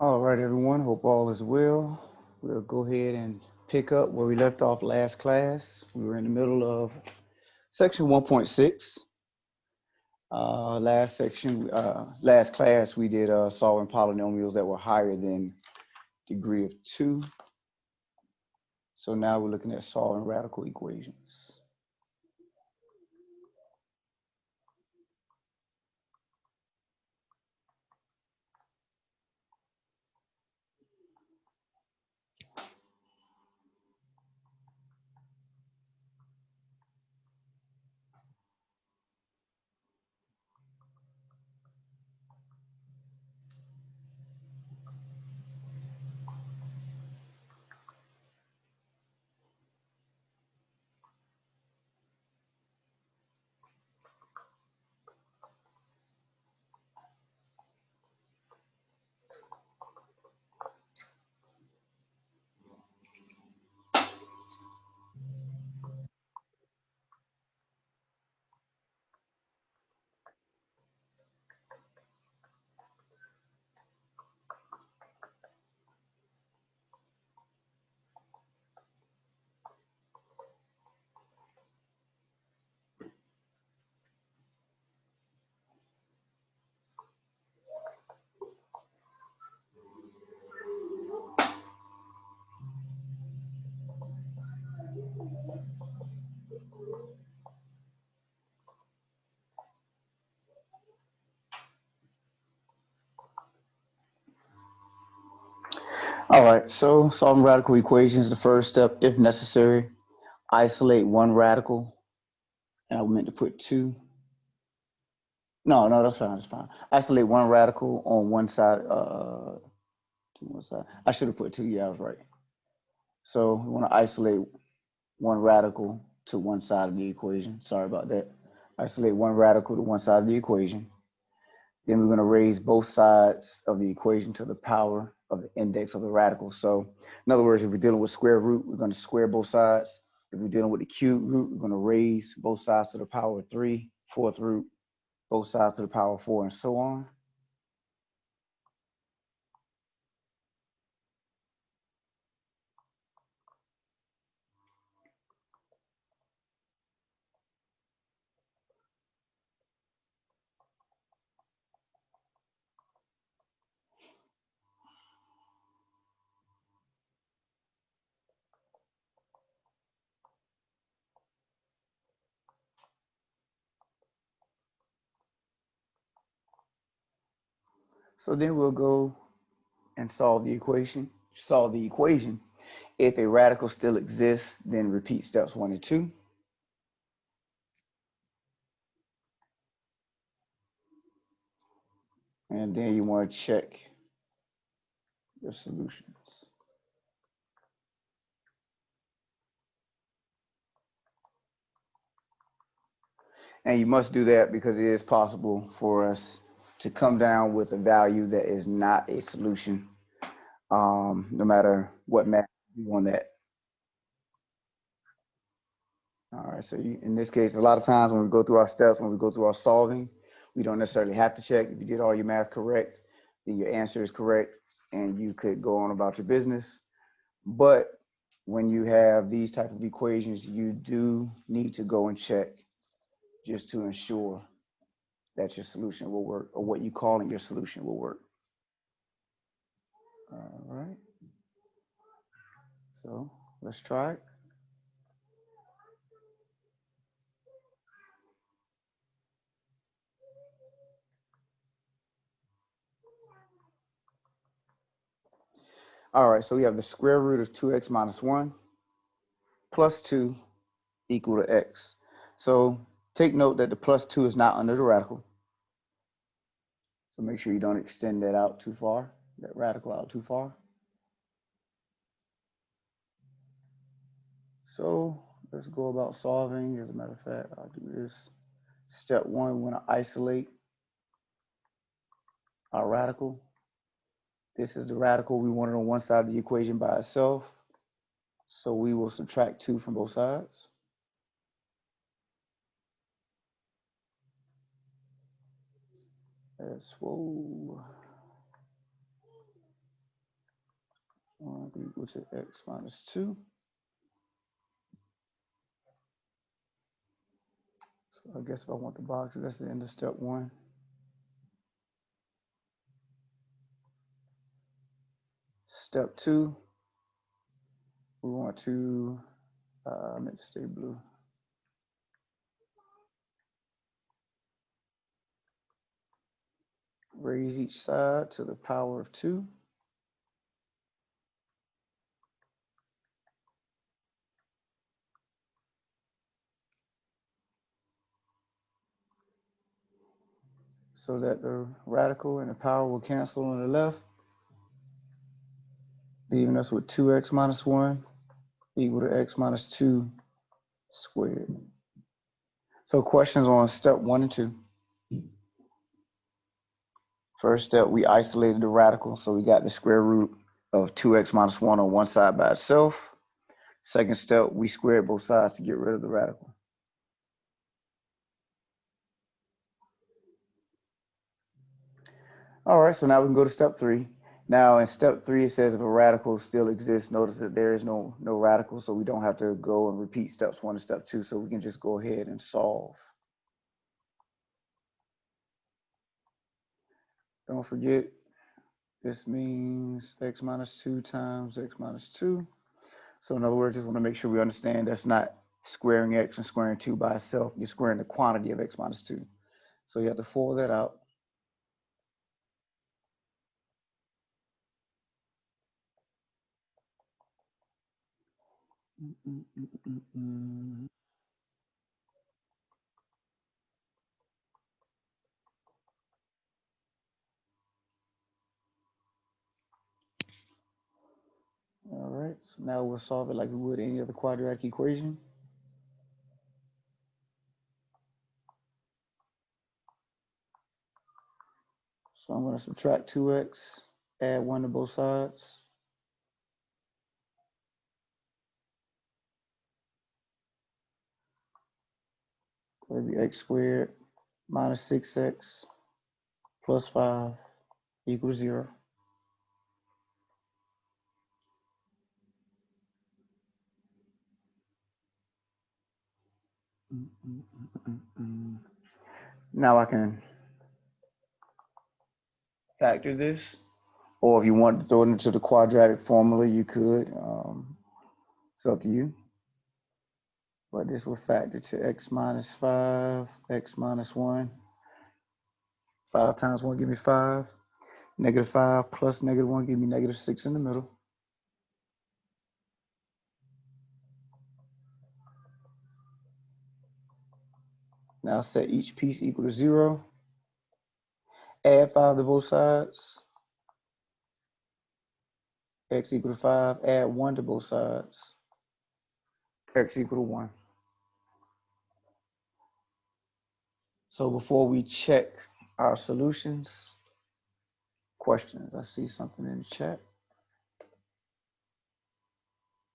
All right, everyone. Hope all is well. We'll go ahead and pick up where we left off last class. We were in the middle of section 1.6. Last class, we did solving polynomials that were higher than degree of 2. So now we're looking at solving radical equations. All right, so solving radical equations, the first step, if necessary, isolate one radical. And I meant to put 2. No, that's fine. That's fine. Isolate one radical on one side. To one side. I should have put 2. Yeah, I was right. So we want to isolate one radical to one side of the equation. Sorry about that. Isolate one radical to one side of the equation. Then we're going to raise both sides of the equation to the power of the index of the radical. So in other words, if we're dealing with square root, we're going to square both sides. If we're dealing with the cube root, we're going to raise both sides to the power of 3, fourth root, both sides to the power of 4, and so on. So then we'll go and solve the equation. If a radical still exists, then repeat steps 1 and 2. And then you want to check your solutions. And you must do that because it is possible for us to come down with a value that is not a solution, no matter what math you want that. All right, so in this case, a lot of times when we go through our steps, when we go through our solving, we don't necessarily have to check. If you did all your math correct, then your answer is correct, and you could go on about your business. But when you have these type of equations, you do need to go and check just to ensure that your solution will work, or what you calling your solution will work. All right. So let's try it. All right, so we have the square root of 2x minus 1 plus 2 equal to x. So take note that the plus 2 is not under the radical. So make sure you don't extend that out too far, that radical out too far. So let's go about solving. As a matter of fact, I'll do this. Step 1, we want to isolate our radical. This is the radical we wanted on one side of the equation by itself. So we will subtract 2 from both sides. Whoa. be equal to x minus 2. So I guess if I want the box, that's the end of step 1. Step 2, we want to make it stay blue. Raise each side to the power of 2. So that the radical and the power will cancel on the left, leaving us with 2x minus 1 equal to x minus 2 squared. So questions on step 1 and 2. First step, we isolated the radical, so we got the square root of 2x minus 1 on one side by itself. Second step, we squared both sides to get rid of the radical. All right, so now we can go to step 3. Now in step 3, it says if a radical still exists, notice that there is no radical, so we don't have to go and repeat steps 1 and step 2, so we can just go ahead and solve. Don't forget, this means x minus 2 times x minus 2. So in other words, just want to make sure we understand that's not squaring x and squaring 2 by itself. You're squaring the quantity of x minus 2. So you have to FOIL that out. All right, so now we'll solve it like we would any other quadratic equation. So I'm going to subtract 2x, add 1 to both sides. So it'll be x squared minus 6x plus 5 equals 0. Now I can factor this, or if you want to throw it into the quadratic formula, you could. It's up to you. But this will factor to x minus 5, x minus 1. 5 times 1 give me 5. Negative 5 plus negative 1 give me negative 6 in the middle. Now set each piece equal to 0. Add 5 to both sides. X equal to 5. Add 1 to both sides. X equal to 1. So before we check our solutions, questions. I see something in the chat.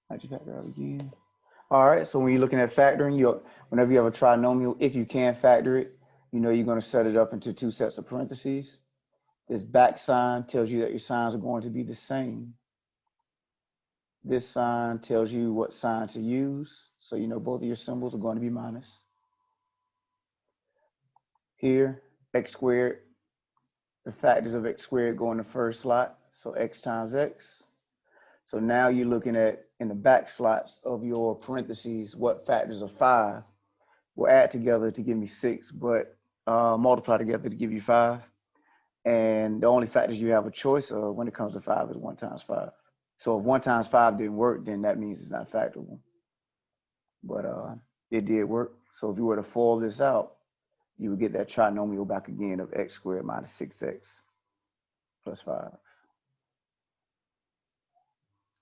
I just factor out again. All right, so when you're looking at factoring, whenever you have a trinomial, if you can factor it, you know you're going to set it up into 2 sets of parentheses. This back sign tells you that your signs are going to be the same. This sign tells you what sign to use. So you know both of your symbols are going to be minus. Here, x squared, the factors of x squared go in the first slot. So x times x. So now you're looking at, in the back slots of your parentheses, what factors of 5 will add together to give me 6, but multiply together to give you 5. And the only factors you have a choice of when it comes to 5 is 1 times 5. So if 1 times 5 didn't work, then that means it's not factorable. But it did work. So if you were to FOIL this out, you would get that trinomial back again of x squared minus 6x plus 5.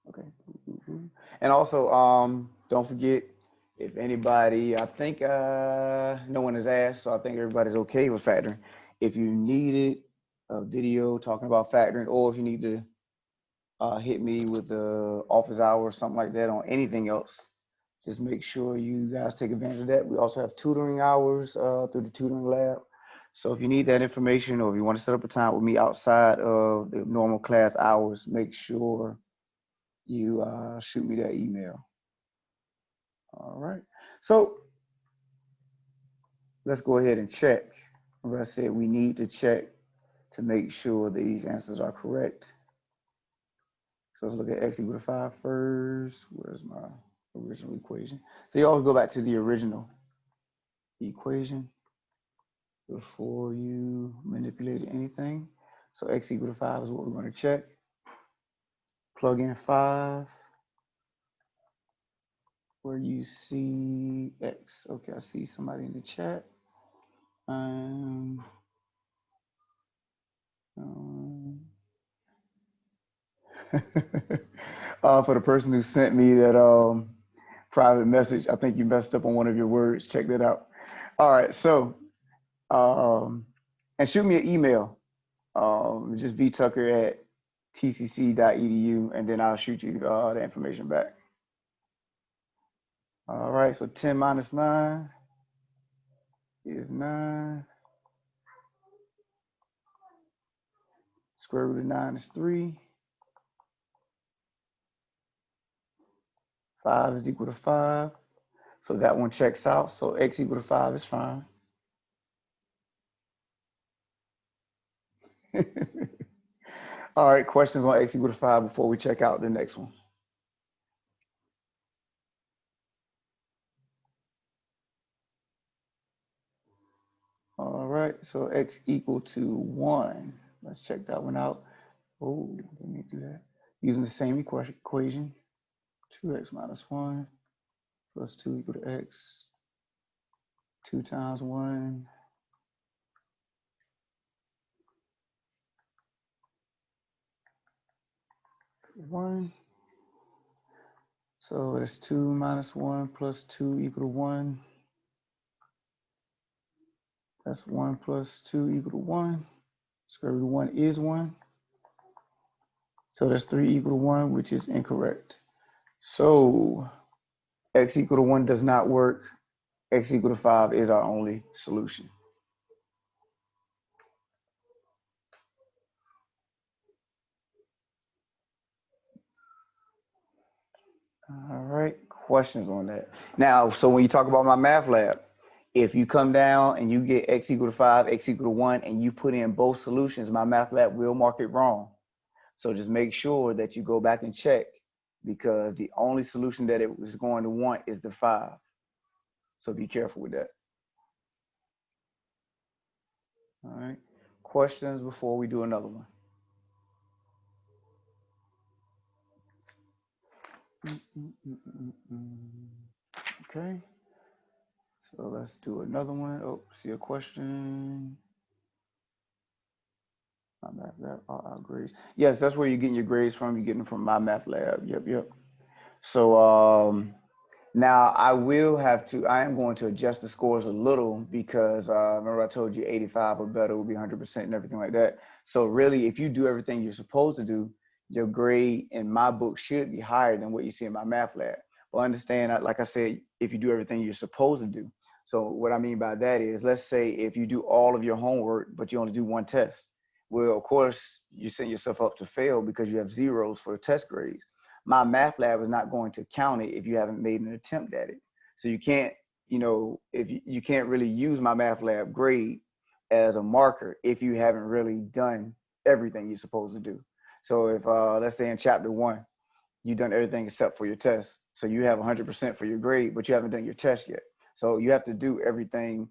Okay. And also, don't forget, if anybody, I think no one has asked, so I think everybody's okay with factoring. If you needed a video talking about factoring, or if you need to hit me with the office hour or something like that on anything else, just make sure you guys take advantage of that. We also have tutoring hours through the tutoring lab. So if you need that information, or if you want to set up a time with me outside of the normal class hours, make sure you shoot me that email. All right. So let's go ahead and check. As I said, we need to check to make sure these answers are correct. So let's look at x equal to 5 first. Where's my original equation? So you always go back to the original equation before you manipulate anything. So x equal to 5 is what we're going to check. Plug in 5 where you see x. Okay, I see somebody in the chat. For the person who sent me that private message, I think you messed up on one of your words. Check that out. All right, so and shoot me an email. Just vtucker@tcc.edu, and then I'll shoot you the information back. All right, so 10 minus 9 is 9. Square root of 9 is 3. 5 is equal to 5. So that one checks out. So x equal to 5 is fine. All right, questions on x equal to 5 before we check out the next one. All right, so x equal to 1. Let's check that one out. Oh, let me do that. Using the same equation, 2x minus 1 plus 2 equal to x. 2 times 1. 1. So that's 2 minus 1 plus 2 equal to 1. That's 1 plus 2 equal to 1. Square root of 1 is 1. So that's 3 equal to 1, which is incorrect. So x equal to 1 does not work. X equal to 5 is our only solution. All right, questions on that. Now, so when you talk about my math lab, if you come down and you get x equal to 5, x equal to 1, and you put in both solutions, my math lab will mark it wrong. So just make sure that you go back and check, because the only solution that it was going to want is the 5. So be careful with that. All right, questions before we do another one? Okay, so let's do another one. Oh, see a question. My math lab, our grades. Yes, that's where you're getting your grades from. You're getting them from my math lab. Yep. So now I am going to adjust the scores a little, because remember I told you 85 or better will be 100% and everything like that. So really, if you do everything you're supposed to do, your grade in my book should be higher than what you see in my math lab. Well, understand, like I said, if you do everything you're supposed to do. So what I mean by that is, let's say if you do all of your homework, but you only do one test. Well, of course, you set yourself up to fail because you have zeros for test grades. My math lab is not going to count it if you haven't made an attempt at it. So you can't, if you can't really use my math lab grade as a marker if you haven't really done everything you're supposed to do. So if let's say in chapter 1, you've done everything except for your test. So you have 100% for your grade, but you haven't done your test yet. So you have to do everything.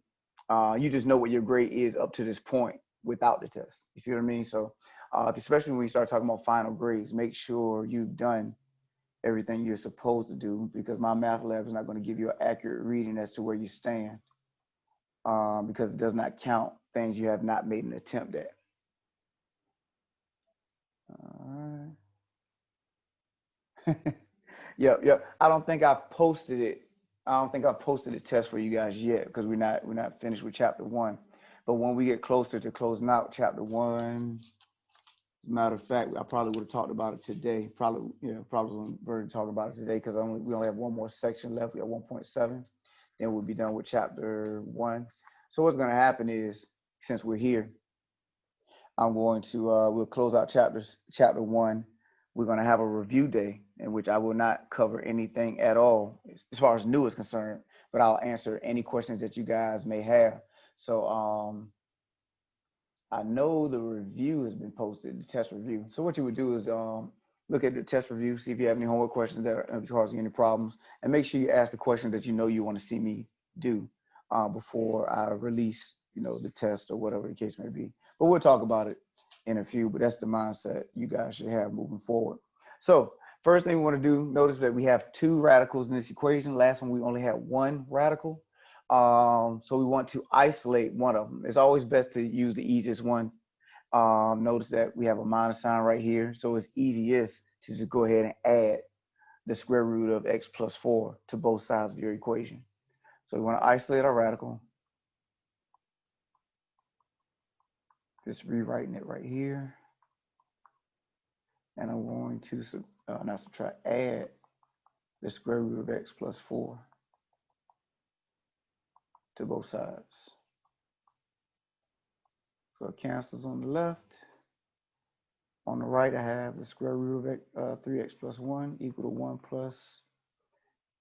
You just know what your grade is up to this point without the test. You see what I mean? So especially when you start talking about final grades, make sure you've done everything you're supposed to do, because my math lab is not going to give you an accurate reading as to where you stand, because it does not count things you have not made an attempt at. All right. Yep. I don't think I've posted it. I don't think I've posted a test for you guys yet, because we're not finished with chapter 1. But when we get closer to closing out chapter 1, as a matter of fact, I probably would have talked about it today. Probably already talking about it today, because we only have one more section left. We have 1.7. Then we'll be done with chapter 1. So what's going to happen is, since we're here, I'm going to we'll close out chapter 1 we're going to have a review day in which I will not cover anything at all as far as new is concerned, but I'll answer any questions that you guys may have. So I know the review has been posted, the test review. So what you would do is look at the test review, see if you have any homework questions that are causing any problems, and make sure you ask the question that you know you want to see me do before I release, the test or whatever the case may be. But we'll talk about it in a few, but that's the mindset you guys should have moving forward. So first thing we want to do, notice that we have two radicals in this equation. Last one, we only had one radical. So we want to isolate one of them. It's always best to use the easiest one. Notice that we have a minus sign right here. So it's easiest to just go ahead and add the square root of x plus 4 to both sides of your equation. So we want to isolate our radical. Just rewriting it right here. And I'm going to, not subtract, add the square root of x plus 4 to both sides. So it cancels on the left. On the right, I have the square root of 3x plus 1 equal to 1 plus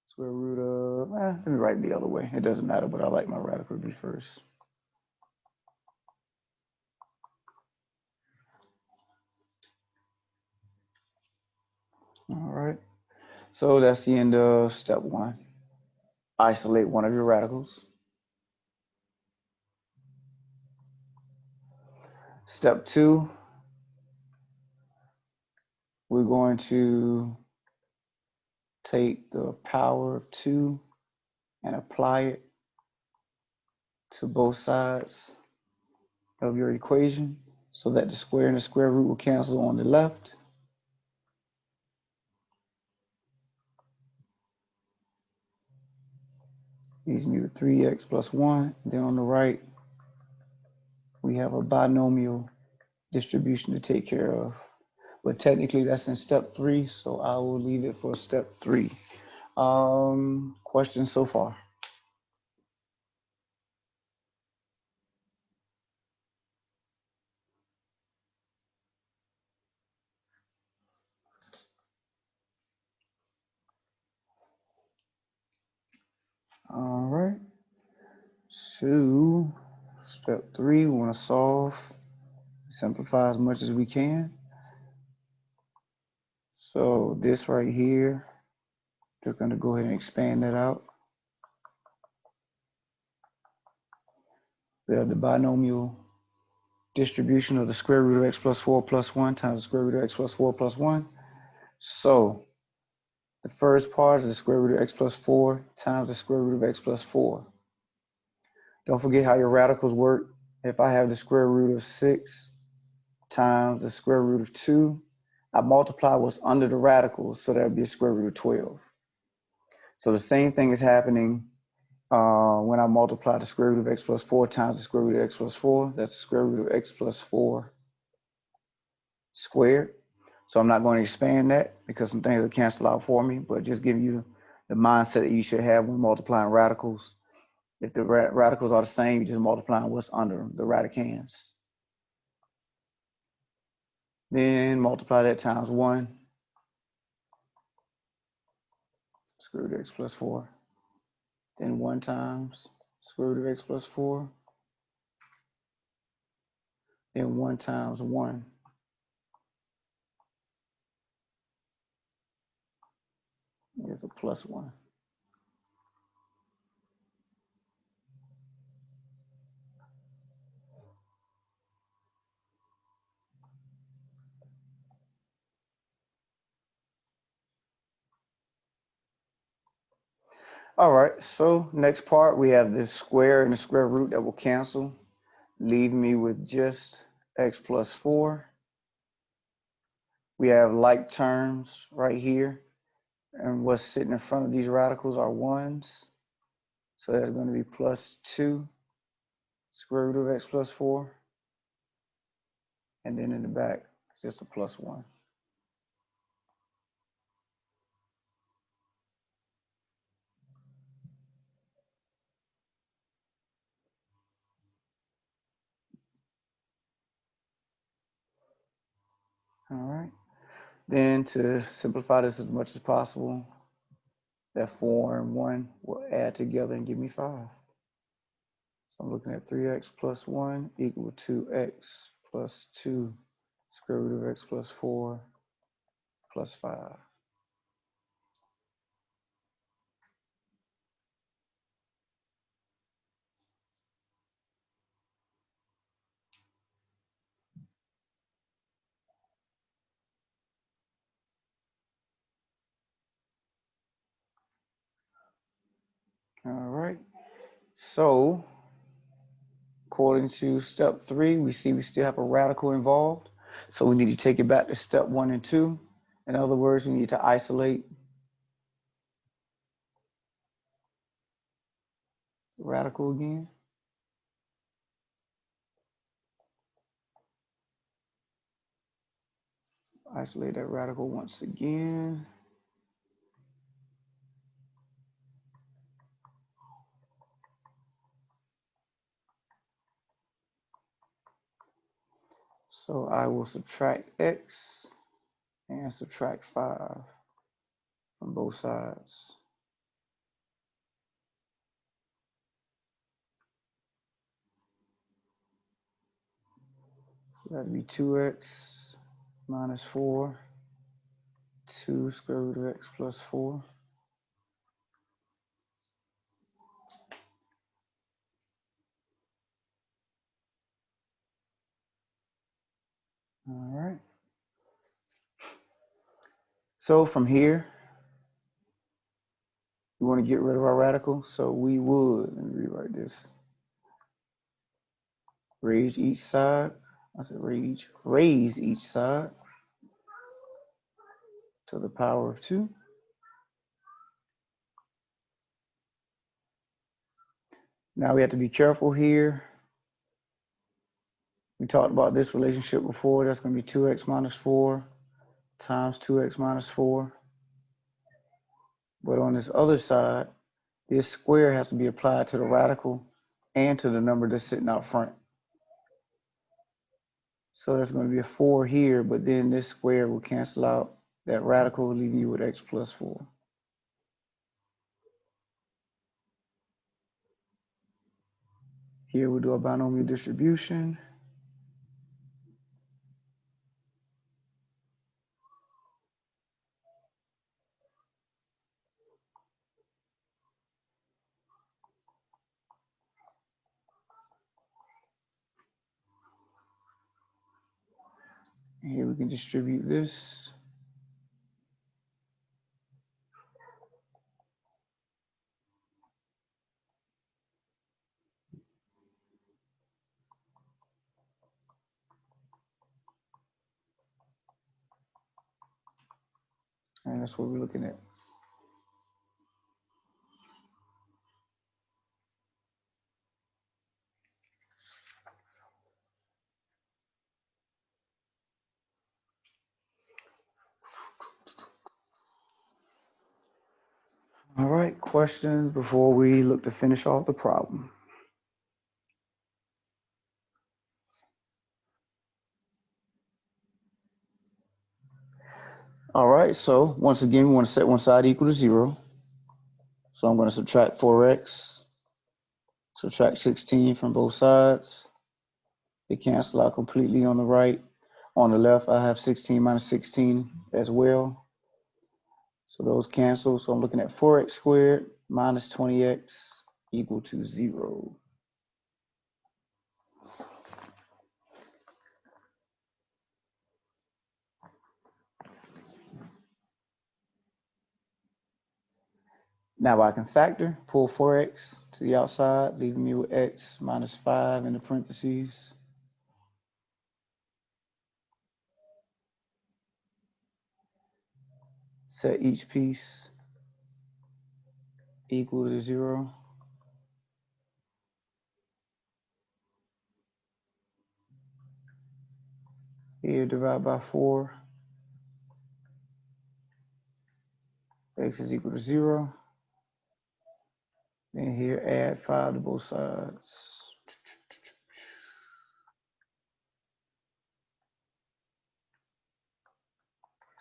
square root of, let me write it the other way. It doesn't matter, but I like my radical to be first. All right. So that's the end of step 1. Isolate one of your radicals. Step 2, we're going to take the power of 2 and apply it to both sides of your equation so that the square and the square root will cancel on the left. Leaves me with 3x plus 1. Then on the right, we have a binomial distribution to take care of. But technically that's in step 3, so I will leave it for step 3. Questions so far? All right. So step 3, we want to solve, simplify as much as we can. So this right here, just going to go ahead and expand that out. We have the binomial distribution of the square root of x plus 4 plus 1 times the square root of x plus 4 plus 1. So the first part is the square root of x plus 4 times the square root of x plus 4. Don't forget how your radicals work. If I have the square root of 6 times the square root of 2, I multiply what's under the radicals, so that would be a square root of 12. So the same thing is happening when I multiply the square root of x plus 4 times the square root of x plus 4. That's the square root of x plus 4 squared. So I'm not going to expand that because some things will cancel out for me, but just giving you the mindset that you should have when multiplying radicals. If the radicals are the same, you just multiplying what's under them, the radicands. Then multiply that times 1, square root of x plus 4. Then 1 times square root of x plus 4. Then 1 times 1. Is a plus 1. All right, so next part, we have this square and the square root that will cancel, leaving me with just x plus 4. We have like terms right here, and what's sitting in front of these radicals are 1s. So that's going to be plus 2 square root of x plus 4. And then in the back, just a plus 1. All right. Then to simplify this as much as possible, that 4 and 1 will add together and give me 5. So I'm looking at 3x plus 1 equal to x plus 2 square root of x plus 4 plus 5. All right. So according to step 3, we see we still have a radical involved. So we need to take it back to step 1 and 2. In other words, we need to isolate the radical again. Isolate that radical once again. So I will subtract x and subtract 5 from both sides. So that'd be 2x minus 4, 2 square root of x plus 4. All right. So from here, we want to get rid of our radical. So we would, let me rewrite this. Raise each side. I said raise each side to the power of 2. Now we have to be careful here. We talked about this relationship before. That's going to be 2x minus 4 times 2x minus 4. But on this other side, this square has to be applied to the radical and to the number that's sitting out front. So there's going to be a 4 here, but then this square will cancel out that radical, leaving you with x plus 4. Here we'll do a binomial distribution. And here we can distribute this. And that's what we're looking at. All right, questions before we look to finish off the problem. All right, so once again, we want to set one side equal to 0. So I'm going to subtract 4x, subtract 16 from both sides. They cancel out completely on the right. On the left, I have 16 minus 16 as well. So those cancel. So I'm looking at 4x squared minus 20x equal to 0. Now I can factor, pull 4x to the outside, leaving me with x minus 5 in the parentheses. Set each piece equal to 0. Here, divide by 4. X is equal to 0. Then here, add 5 to both sides.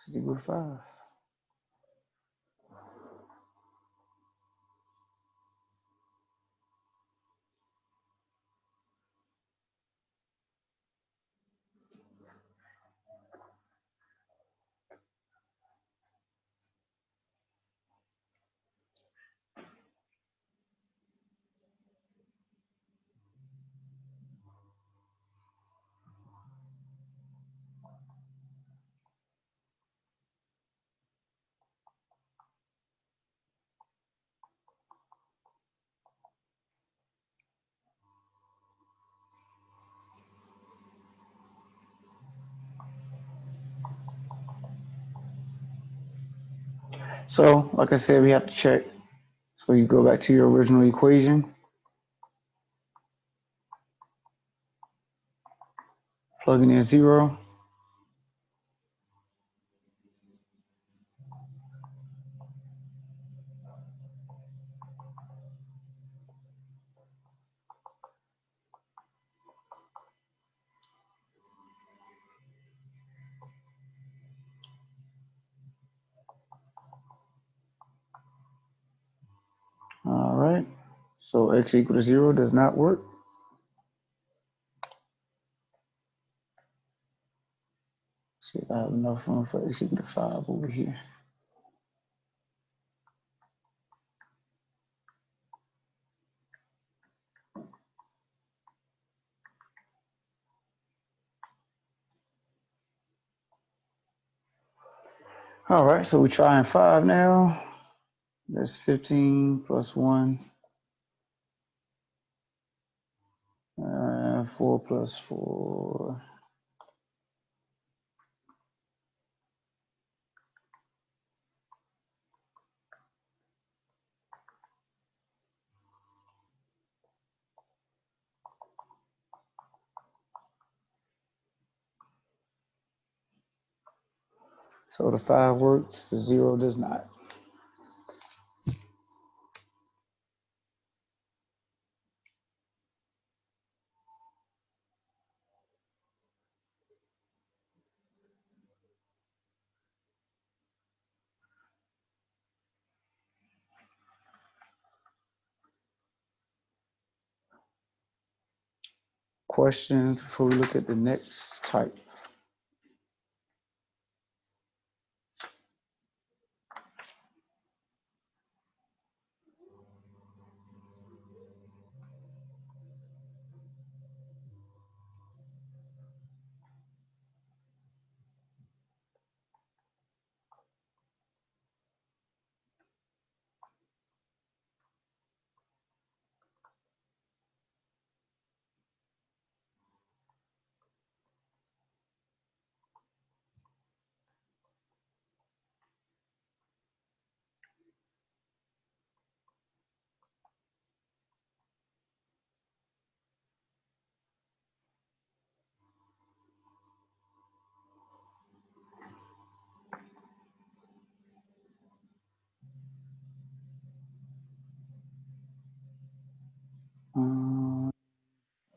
X equal to 5. So, like I said, we have to check. So you go back to your original equation, plugging in 0. All right. So x equal to 0 does not work. See if I have enough room for x equal to 5 over here. All right, so we're trying 5 now. That's 15 plus 1. 4 plus 4. So the 5 works, the 0 does not. Questions before we look at the next type?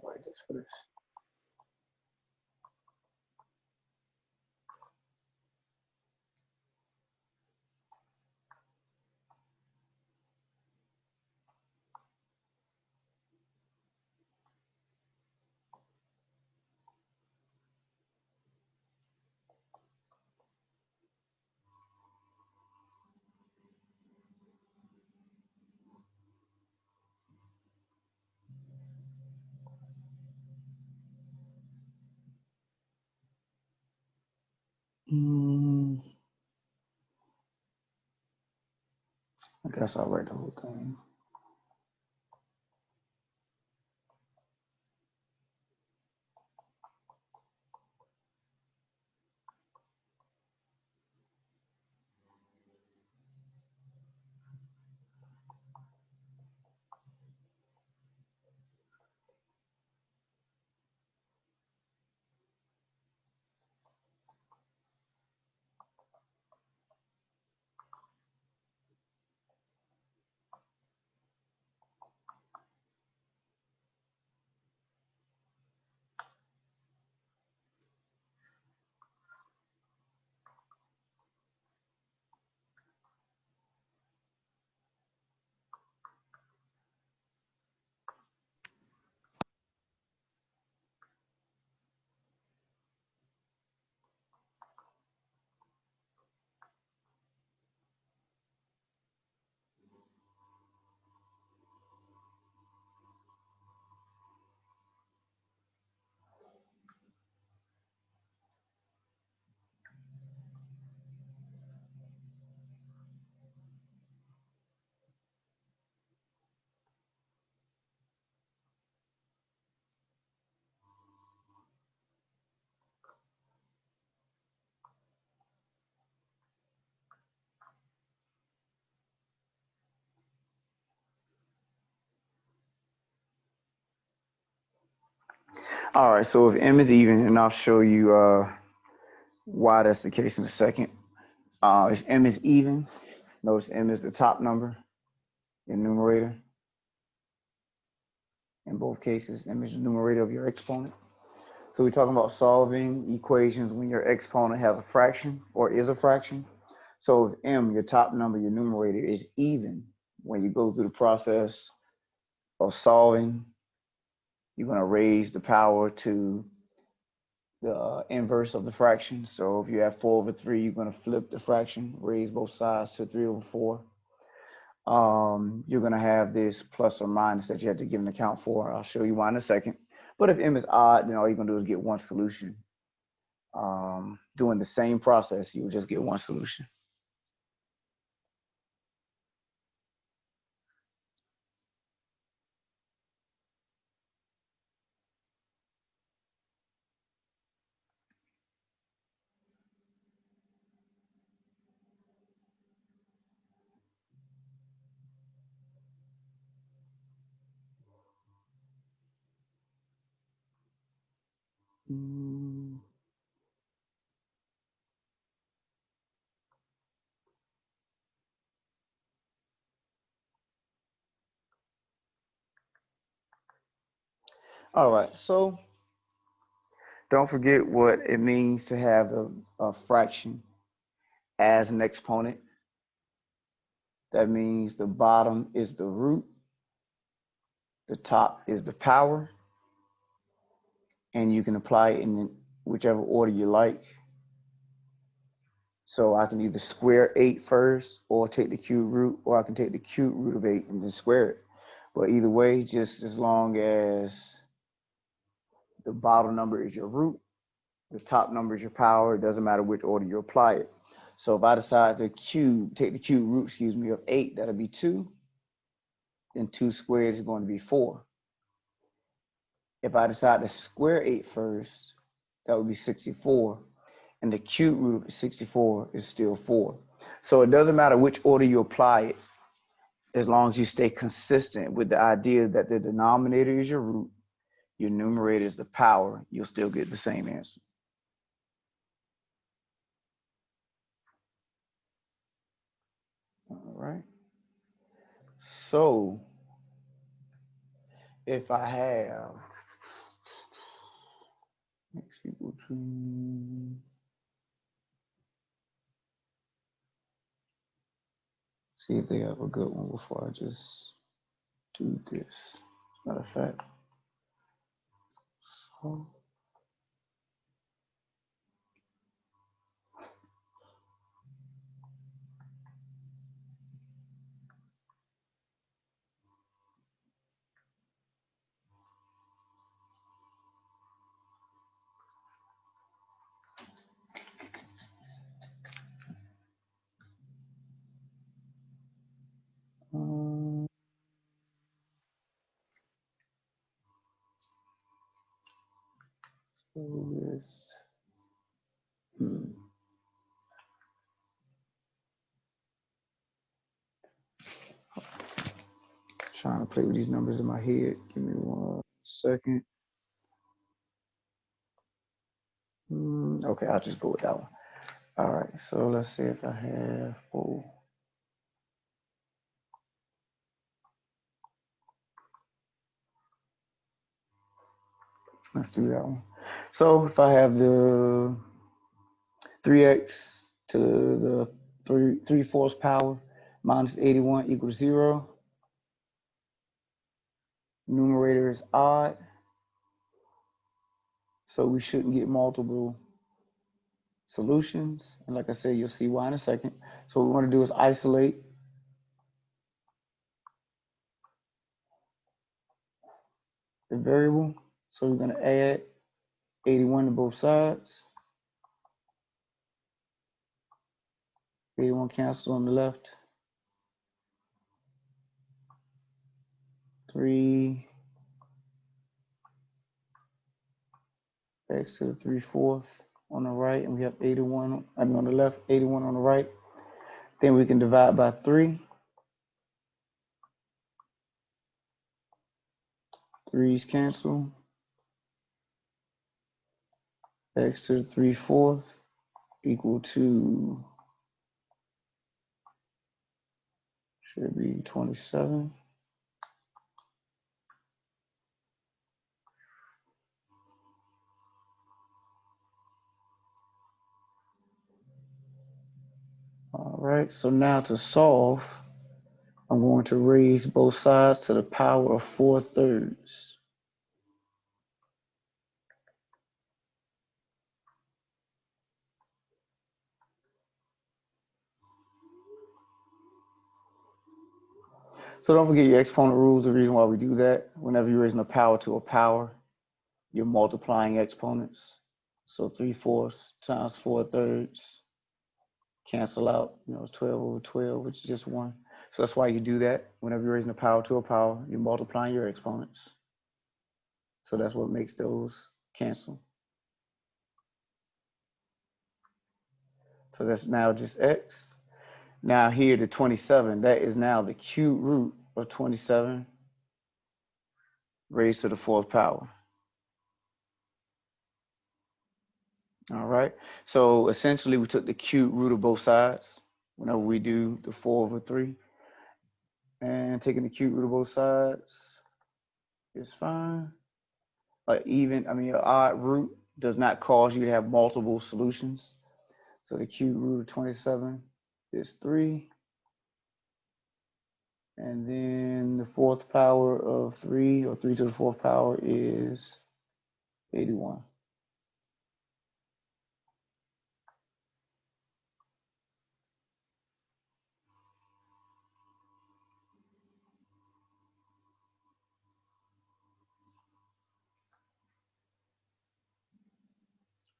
Write this first. I guess I'll write the whole thing. All right, so if m is even, and I'll show you why that's the case in a second. If m is even, notice m is the top number, your numerator. In both cases, m is the numerator of your exponent. So we're talking about solving equations when your exponent has a fraction or is a fraction. So if m, your top number, your numerator, is even, when you go through the process of solving, you're going to raise the power to the inverse of the fraction. So if you have 4/3, you're going to flip the fraction, raise both sides to 3/4. You're going to have this plus or minus that you have to give an account for. I'll show you why in a second. But if m is odd, then all you're going to do is get one solution. Doing the same process, you will just get one solution. All right, so don't forget what it means to have a fraction as an exponent. That means the bottom is the root, the top is the power, and you can apply it in whichever order you like. So I can either square 8 first, or take the cube root, or I can take the cube root of 8 and then square it. But either way, just as long as the bottom number is your root, the top number is your power, it doesn't matter which order you apply it. So if I decide to take the cube root, of 8, that'll be 2. Then 2 squared is going to be 4. If I decide to square 8 first, that would be 64. And the cube root of 64 is still 4. So it doesn't matter which order you apply it, as long as you stay consistent with the idea that the denominator is your root, your numerator is the power, you'll still get the same answer. All right. So if I have x equal to, see if they have a good one before I just do this. Matter of fact, so this. Trying to play with these numbers in my head. Give me 1 second. Okay, I'll just go with that one. All right, so let's see if I have, let's do that one. So if I have the 3x to the 3/4 power minus 81 equals 0, numerator is odd, so we shouldn't get multiple solutions. And like I said, you'll see why in a second. So what we want to do is isolate the variable. So we're going to add 81 to both sides. 81 cancels on the left. 3x to the 3/4 on the right, and we have 81, I mean on the left, 81 on the right. Then we can divide by 3. 3's cancel. x to the 3/4 equal to, should be 27. All right, so now to solve, I'm going to raise both sides to the power of 4/3. So don't forget your exponent rules. The reason why we do that, whenever you're raising a power to a power, you're multiplying exponents. So 3/4 times 4/3 cancel out, it's 12 over 12, which is just 1. So that's why you do that. Whenever you're raising a power to a power, you're multiplying your exponents. So that's what makes those cancel. So that's now just x. Now here, the 27, that is now the cube root of 27 raised to the 4th power. All right. So essentially, we took the cube root of both sides whenever we do the 4 over 3. And taking the cube root of both sides is fine. An odd root does not cause you to have multiple solutions. So the cube root of 27 is 3. And then the 4th power of 3, or 3 to the 4th power, is 81.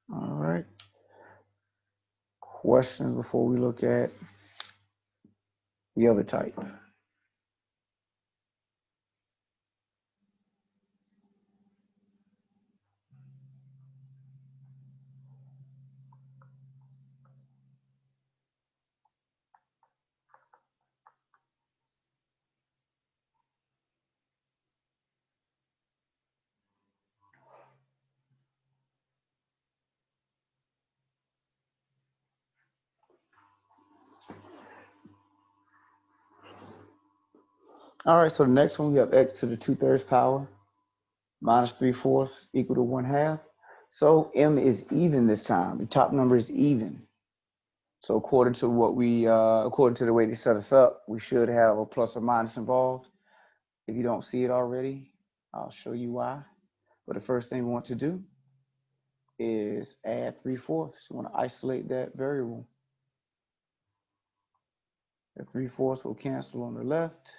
All right. Questions before we look at the other type? All right, so the next one, we have x to the 2/3 power minus 3/4 equal to 1/2. So m is even this time. The top number is even. So according to the way they set us up, we should have a plus or minus involved. If you don't see it already, I'll show you why. But the first thing we want to do is add 3/4. You want to isolate that variable. The 3/4 will cancel on the left,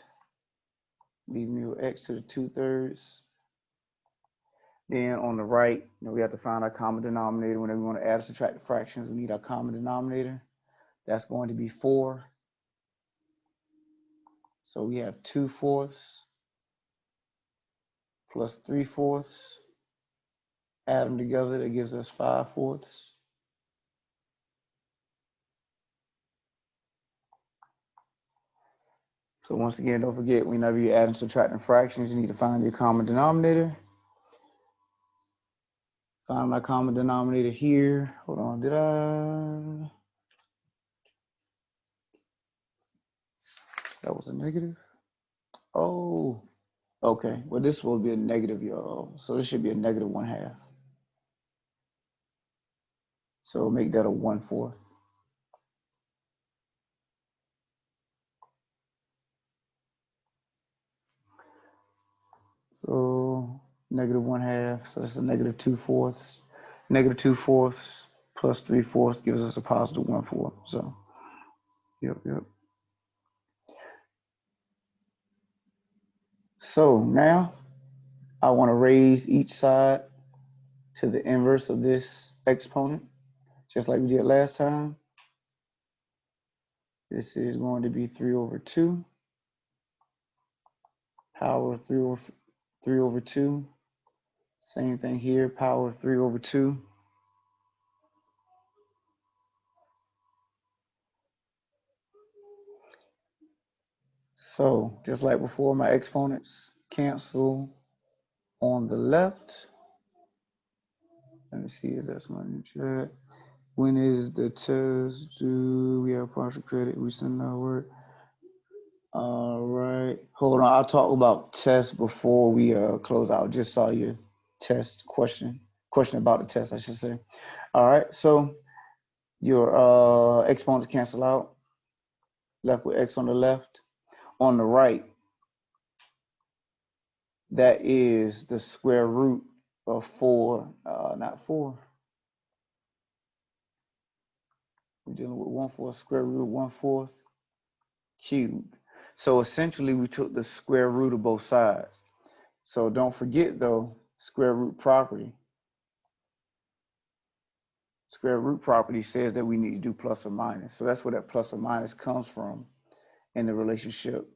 leave me with x to the 2/3. Then on the right, we have to find our common denominator. Whenever we want to add or subtract the fractions, we need our common denominator. That's going to be 4. So we have 2/4 plus 3/4. Add them together, that gives us 5/4. So once again, don't forget, whenever you're adding, subtracting fractions, you need to find your common denominator. Find my common denominator here. Hold on, that was a negative? Oh, okay. Well, this will be a negative, y'all. So this should be a negative 1/2. So make that a 1/4. So negative 1/2. So that's a negative 2/4. Negative 2/4 plus 3/4 gives us a positive 1/4. So, yep. So now I want to raise each side to the inverse of this exponent, just like we did last time. This is going to be 3 over 2. Power of 3 over 2. Same thing here, power of 3 over 2. So just like before, my exponents cancel on the left. Let me see if that's my new chat. When is the test due? We have partial credit. We send our work. All right. Hold on. I'll talk about tests before we close out. Just saw your test question about the test, I should say. All right. So your exponents cancel out. Left with x on the left. On the right, that is the square root of 4, not 4. We're dealing with 1/4 square root of 1/4 cubed. So essentially, we took the square root of both sides. So don't forget, though, square root property. Square root property says that we need to do plus or minus. So that's where that plus or minus comes from in the relationship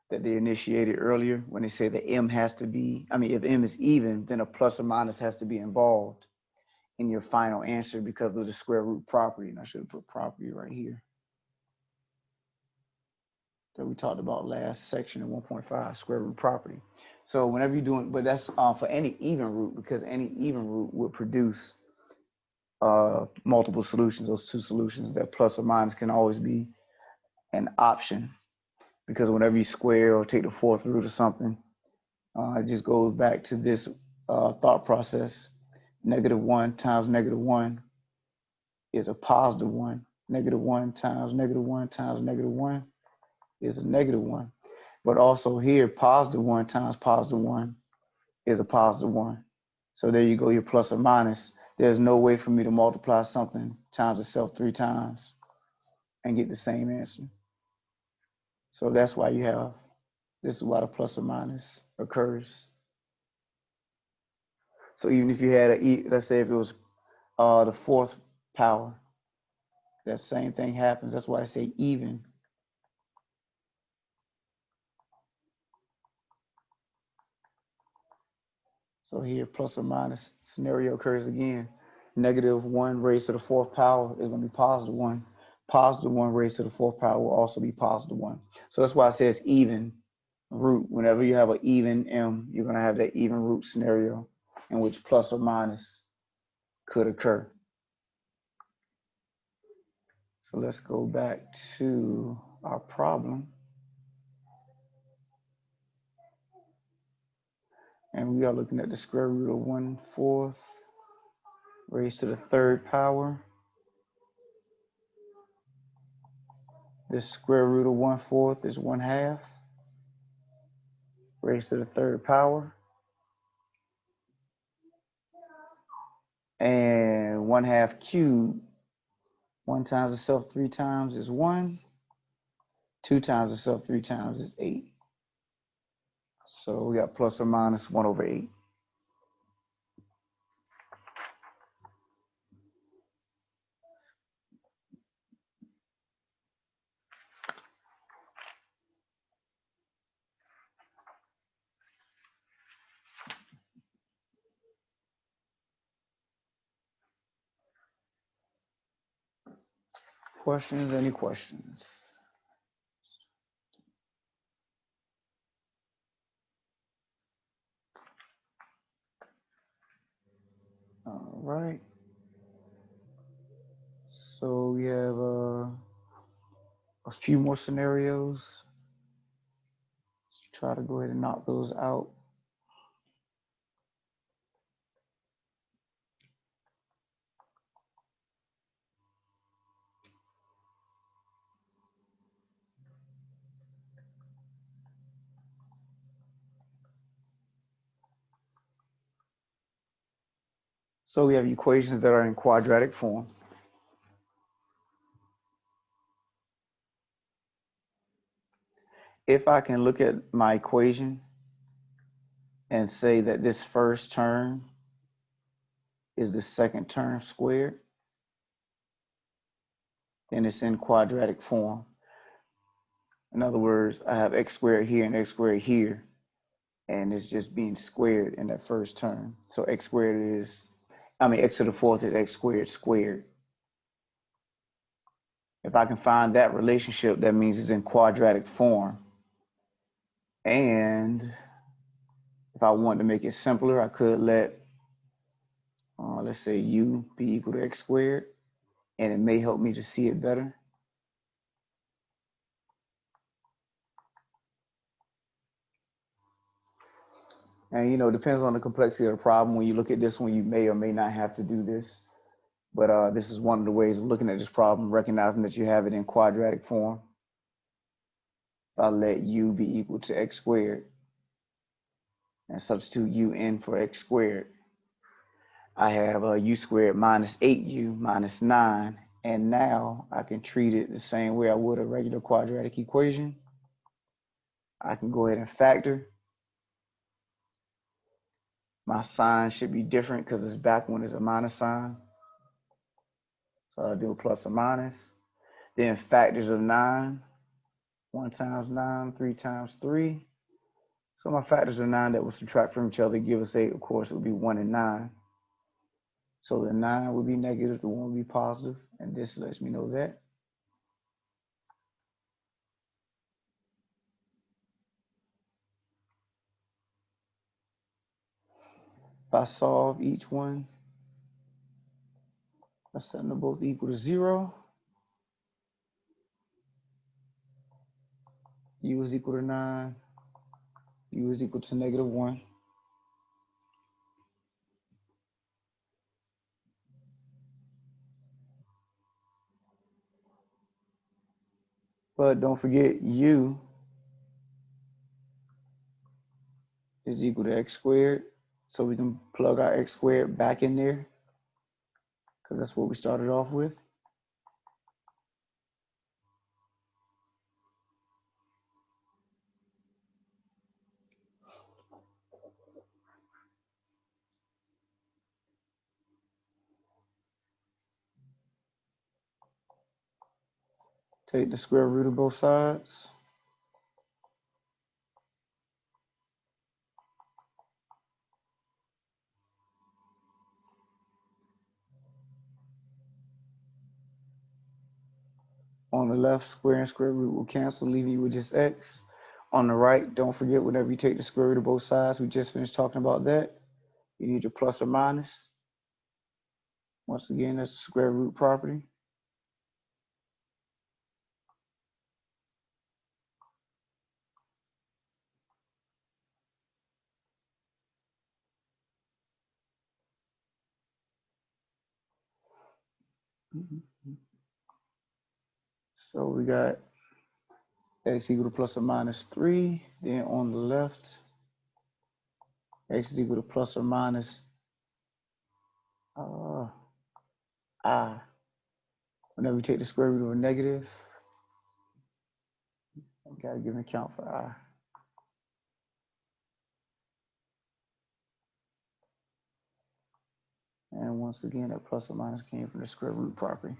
that they initiated earlier when they say that m has to be, if m is even, then a plus or minus has to be involved in your final answer because of the square root property. And I should have put property right here that we talked about last section in 1.5, square root property. So whenever you're doing, but that's for any even root, because any even root would produce multiple solutions. Those two solutions, that plus or minus can always be an option, because whenever you square or take the fourth root of something, it just goes back to this thought process. -1 times -1 is a positive 1. -1 times -1 times -1 is a -1. But also here, +1 times +1 is a +1. So there you go, your plus or minus. There's no way for me to multiply something times itself 3 times and get the same answer. So that's why you have, this is why the plus or minus occurs. So even if you had let's say if it was the 4th power, that same thing happens. That's why I say even. So here, plus or minus scenario occurs again. -1 raised to the 4th power is going to be +1. +1 raised to the 4th power will also be +1. So that's why it says even root. Whenever you have an even m, you're going to have that even root scenario in which plus or minus could occur. So let's go back to our problem. And we are looking at the square root of 1/4 raised to the 3rd power. The square root of 1/4 is 1/2 raised to the 3rd power. And 1/2 cubed, 1 times itself 3 times is 1. 2 times itself 3 times is 8. So we got plus or minus 1/8. Questions? Any questions? All right. So we have a few more scenarios. Let's try to go ahead and knock those out. So we have equations that are in quadratic form. If I can look at my equation and say that this first term is the second term squared, then it's in quadratic form. In other words, I have x squared here and x squared here, and it's just being squared in that first term. So x squared is, x to the 4th is x squared squared. If I can find that relationship, that means it's in quadratic form. And if I want to make it simpler, I could let Let's say u be equal to x squared, and it may help me to see it better. And you know, depends on the complexity of the problem. When you look at this one, you may or may not have to do this. But this is one of the ways of looking at this problem, recognizing that you have it in quadratic form. I'll let u be equal to x squared and substitute u in for x squared. I have u squared minus 8u minus 9. And now I can treat it the same way I would a regular quadratic equation. I can go ahead and factor. My sign should be different because this back one is a minus sign. So I'll do a plus or minus. Then factors of 9. 1 times 9, 3 times 3. So my factors of 9 that will subtract from each other give us 8. Of course, it would be 1 and 9. So the 9 would be negative, the 1 would be positive, and this lets me know that. If I solve each one, I set them both equal to 0. U is equal to 9. U is equal to negative 1. But don't forget, U is equal to x squared. So we can plug our x squared back in there because that's what we started off with. Take the square root of both sides. On the left, square and square root will cancel, leaving you with just x. On the right, don't forget, whenever you take the square root of both sides, we just finished talking about that. You need your plus or minus. Once again, that's the square root property. So we got x equal to plus or minus 3. Then on the left, x is equal to plus or minus I. Whenever we take the square root of a negative, I gotta give an account for I. And once again, that plus or minus came from the square root property.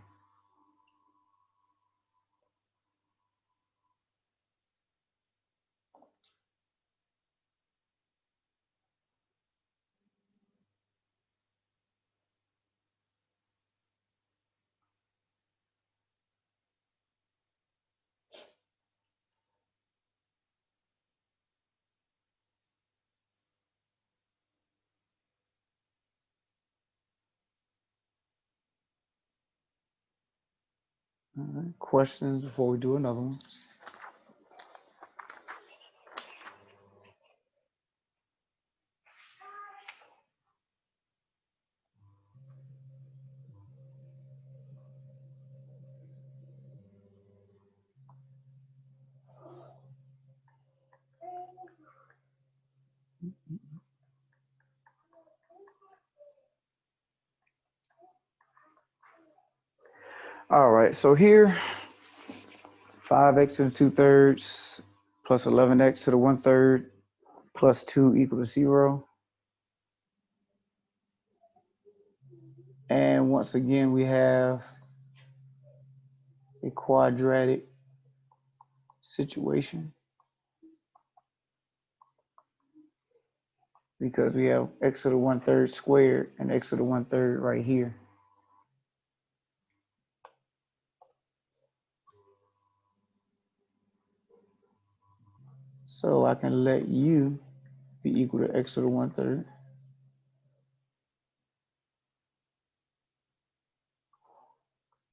All right, questions before we do another one? All right, so here, 5x to the 2/3 plus 11x to the 1/3 plus 2 equal to 0. And once again, we have a quadratic situation because we have x to the 1/3 squared and x to the 1/3 right here. So I can let u be equal to x to the 1/3.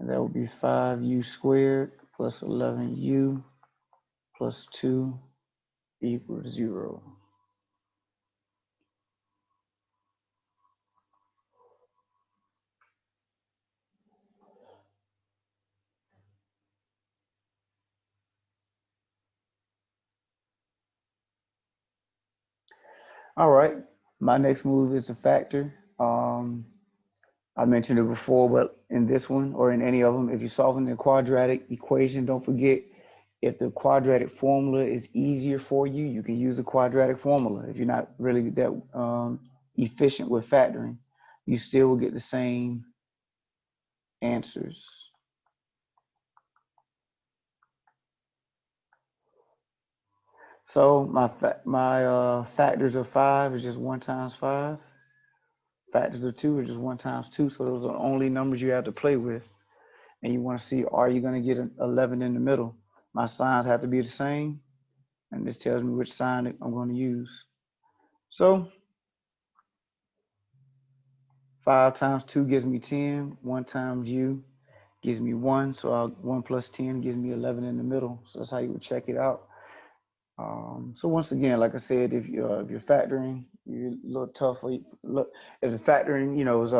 And that would be 5u squared plus 11u plus 2 equals 0. All right, my next move is to factor. I mentioned it before, but in this one or in any of them, if you're solving the quadratic equation, don't forget, if the quadratic formula is easier for you, you can use the quadratic formula. If you're not really that efficient with factoring, you still will get the same answers. So my factors of 5 is just 1 times 5. Factors of 2 is just 1 times 2. So those are the only numbers you have to play with. And you want to see, are you going to get an 11 in the middle? My signs have to be the same. And this tells me which sign I'm going to use. So 5 times 2 gives me 10. 1 times u gives me 1. So 1 plus 10 gives me 11 in the middle. So that's how you would check it out. So once again, like I said, if you're factoring, you're a little tough. Look, if the factoring, is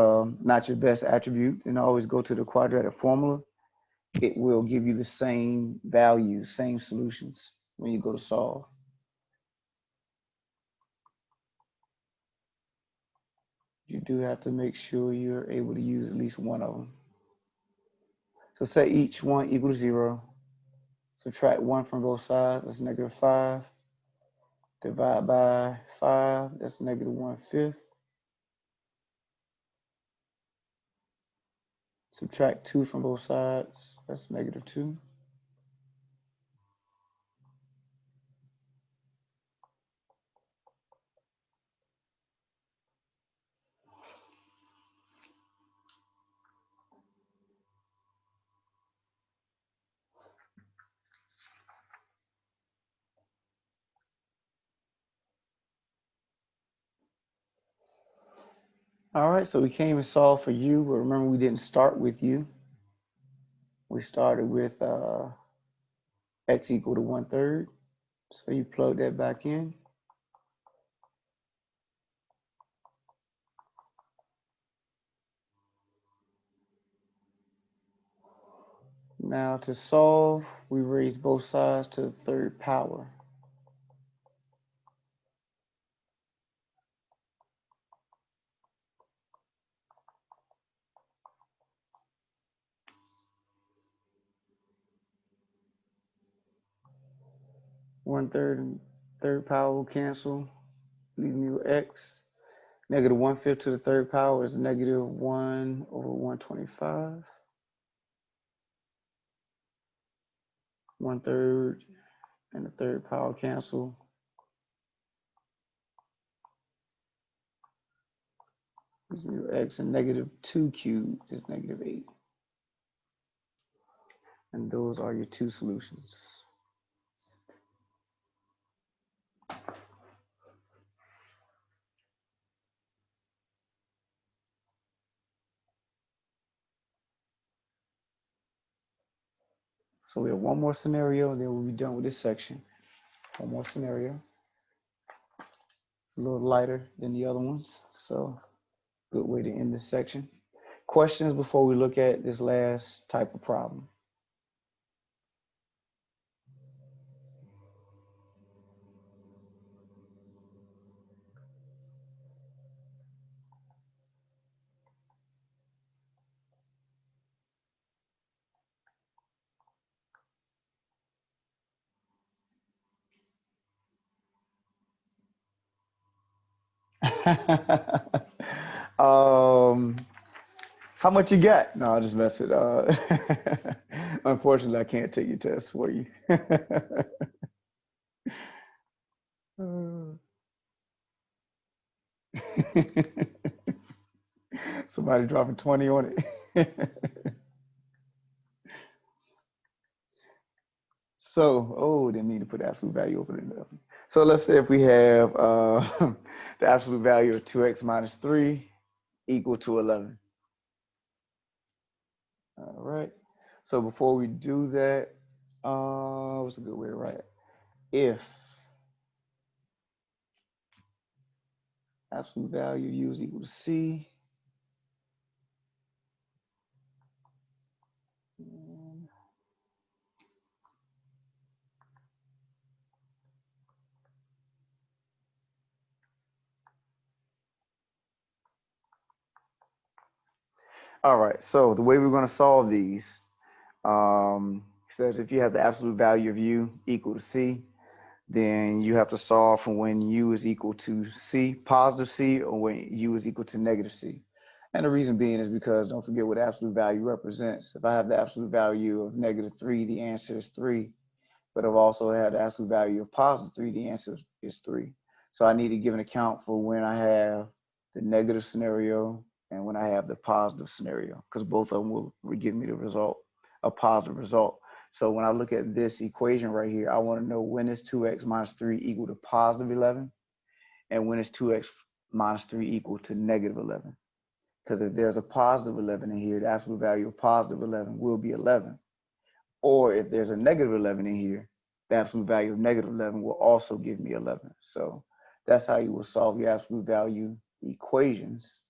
not your best attribute, then always go to the quadratic formula. It will give you the same values, same solutions when you go to solve. You do have to make sure you're able to use at least one of them. So say each one equals 0. Subtract 1 from both sides, that's negative 5. Divide by 5, that's negative 1/5. Subtract 2 from both sides, that's negative 2. All right, so we came and solved for u, but remember we didn't start with u. We started with x equal to 1/3. So you plug that back in. Now to solve, we raise both sides to the 3rd power. One-third and 3rd power will cancel, leaving me with x. Negative 1/5 to the 3rd power is negative 1 over 125. 1/3 and the 3rd power cancel. Gives me x, and negative 2 cubed is negative 8. And those are your two solutions. So we have one more scenario, and then we'll be done with this section. One more scenario. It's a little lighter than the other ones, so good way to end this section. Questions before we look at this last type of problem? How much you got? No, I'll just mess it. Unfortunately, I can't take your test for you. Somebody dropping 20 on it. So, oh, didn't mean to put absolute value over there. So let's say if we have the absolute value of 2x minus 3 equal to 11. All right. So before we do that, what's a good way to write it? If absolute value of u is equal to c, all right, so the way we're going to solve these says if you have the absolute value of u equal to c, then you have to solve for when u is equal to c, positive c, or when u is equal to negative c. And the reason being is because don't forget what absolute value represents. If I have the absolute value of -3, the answer is 3. But I've also had the absolute value of +3, the answer is 3. So I need to give an account for when I have the negative scenario and when I have the positive scenario, because both of them will give me the result, a positive result. So when I look at this equation right here, I want to know when is 2x minus 3 equal to +11 and when is 2x minus 3 equal to -11. Because if there's a +11 in here, the absolute value of +11 will be 11. Or if there's a -11 in here, the absolute value of -11 will also give me 11. So that's how you will solve your absolute value equations.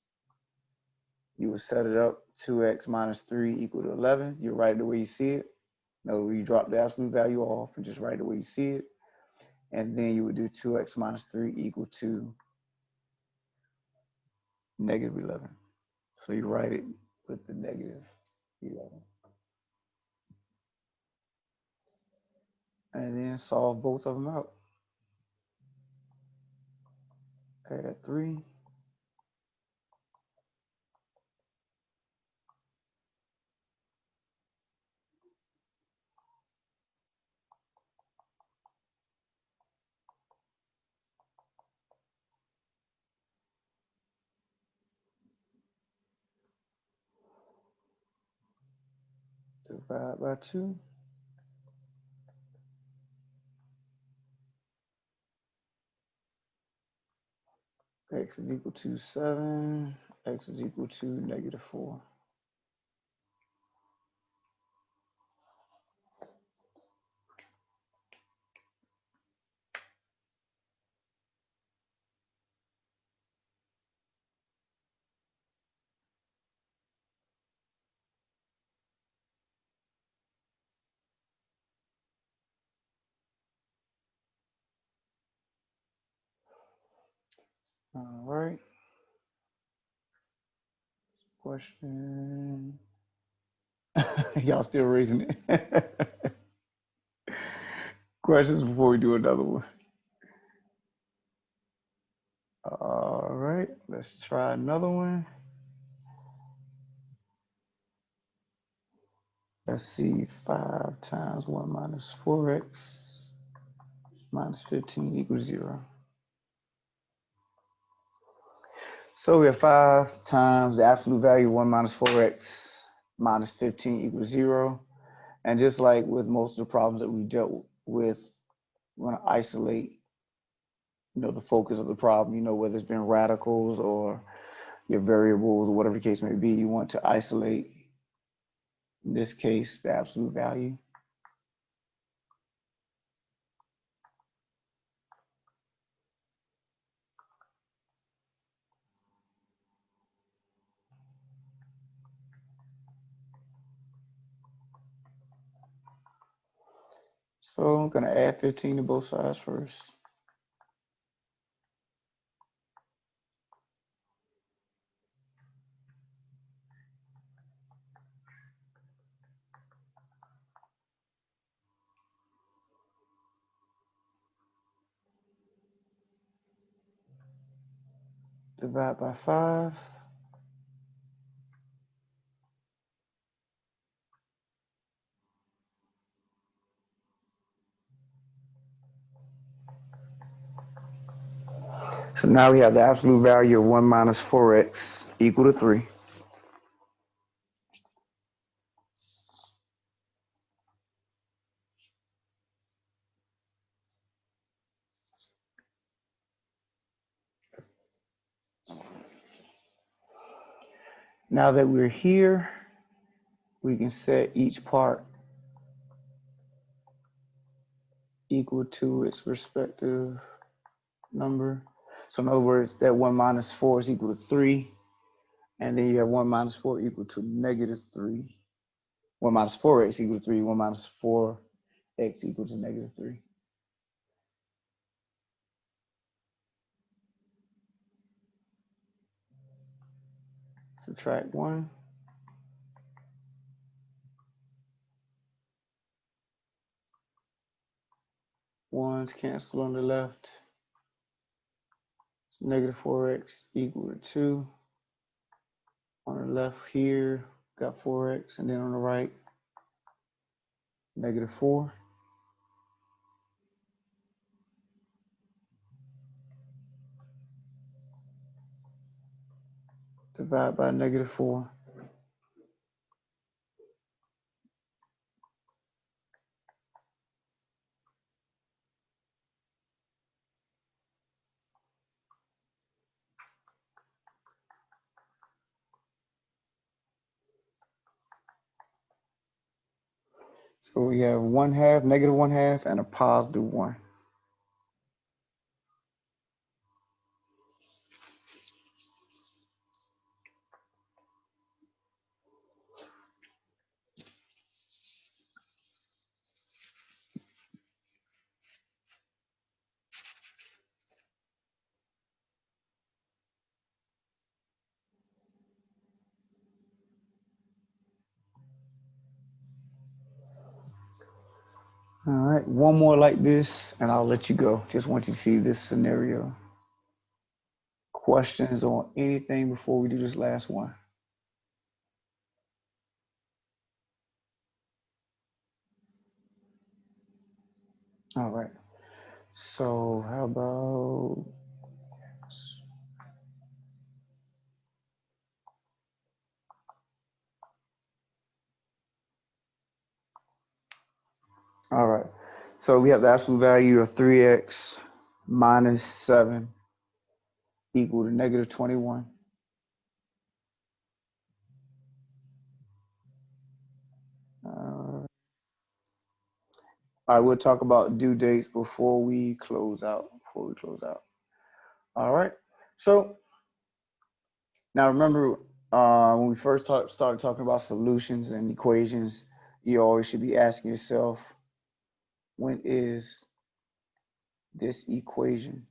You will set it up 2x minus 3 equal to 11. You write it the way you see it. No, you drop the absolute value off and just write it the way you see it. And then you would do 2x minus 3 equal to -11. So you write it with the -11. And then solve both of them out. Add 3. Divide by 2. X is equal to 7. X is equal to -4. All right. Question. Y'all still raising it. Questions before we do another one. All right, let's try another one. Let's see, 5 times 1 minus 4x minus 15 equals 0. So we have 5 times the absolute value of 1 minus 4x minus 15 equals 0. And just like with most of the problems that we dealt with, we're going to isolate, the focus of the problem, whether it's been radicals or your variables or whatever the case may be, you want to isolate, in this case, the absolute value. So I'm going to add 15 to both sides first. Divide by 5. So now we have the absolute value of 1 minus 4x equal to 3. Now that we're here, we can set each part equal to its respective number. So in other words, that 1 minus 4 is equal to 3. And then you have 1 minus 4 equal to negative 3. 1 minus 4x equal to 3. 1 minus 4x equal to negative 3. Subtract 1. Ones cancel on the left. So negative 4x equal to 2. On the left here, got 4x, and then on the right, negative 4. Divide by negative 4. So we have 1/2, negative 1/2, and a positive 1. All right, one more like this, and I'll let you go. Just want you to see this scenario. Questions on anything before we do this last one? All right. So how about, all right. So we have the absolute value of 3x minus 7 equal to negative 21. All right, we'll talk about due dates before we close out. All right. So now remember, when we first started talking about solutions and equations, you always should be asking yourself, when is this equation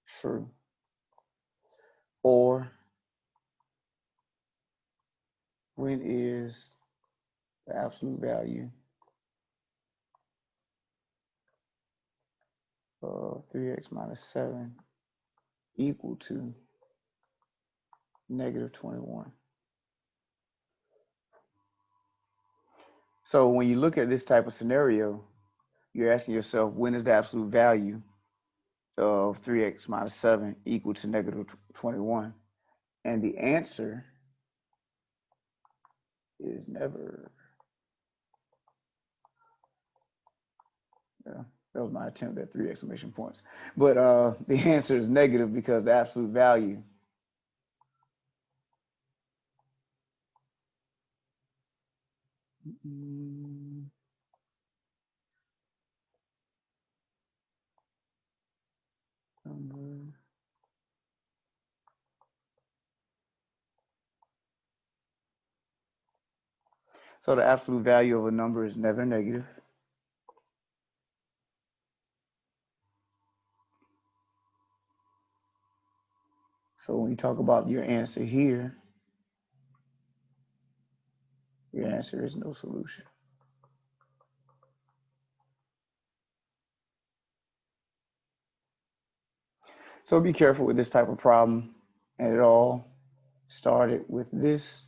true? Or when is the absolute value of 3x minus 7 equal to negative 21? So when you look at this type of scenario, you're asking yourself, when is the absolute value of 3x minus 7 equal to negative 21? And the answer is never. Yeah, that was my attempt at 3 exclamation points. But the answer is negative because the absolute value So the absolute value of a number is never negative. So when you talk about your answer here, your answer is no solution. So be careful with this type of problem. And it all started with this,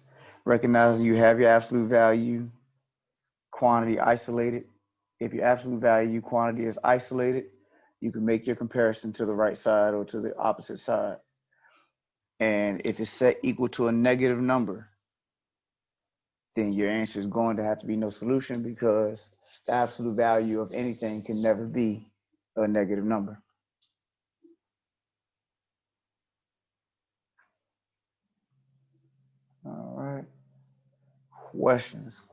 recognizing you have your absolute value quantity isolated. If your absolute value quantity is isolated, you can make your comparison to the right side or to the opposite side. And if it's set equal to a negative number, then your answer is going to have to be no solution, because the absolute value of anything can never be a negative number. All right. questions,